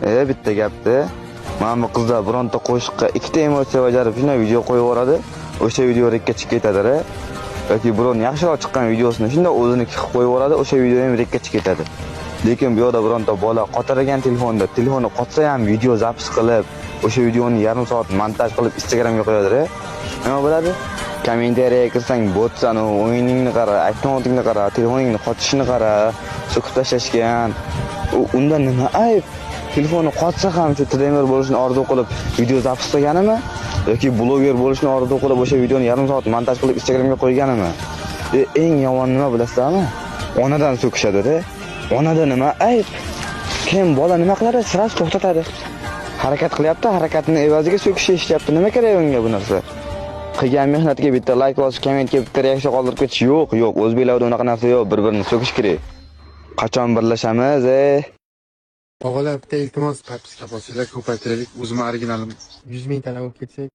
Bitta gapda mana bu qizlar bironta qo'shiqqa ikkita emotsiya bajarib shunday video qo'yib yuboradi. O'sha video rekka chiqib ketadi. Yoki biron yaxshiroq chiqqan videosini shunday o'ziniki qilib qo'yib yuboradi, o'sha video ham rekka chiqib ketadi. Lekin bu yoqda bironta bola qotirgan telefonni qotsa ham video zapis qilib, o'sha videoni yarim soat montaj qilib Instagramga qo'yadi. Nima bo'ladi? Kommentariyaga kirsang, botsan, o'yiningni qara, akkauntingni qara, telefoningni qotishini qara, so'kib tashlashgan. Undan nima ayb? Telefonni qotsa ham shu trener bo'lishni orzu qilib video zapis qilganimi yoki bloger bo'lishni orzu qilib o'sha videoni yarim soat montaj qilib Instagramga qo'yganimi? Eng yomon nima bilasizlarmi? Onadan so'kishadi-da. Onada nima ayb? Kim bola nima qiladi? Siras to'xtatadi. Harakat qilyapti, harakatini evaziga so'kish eshityapti. Nima kerak unga bu narsa? Qilgan mehnatiga bitta like bosib, kommentga bitta reaksiya qoldirib ketish yo'q. O'zbeklarda unaqa narsa yo'q. Bir-birini so'kish kerak. Qachon birlashamiz? Og'alar bitta iltimos, propiska bosinglar, ko'paytiraylik. O'zim originalim 100 ming tana bo'lib ketsak.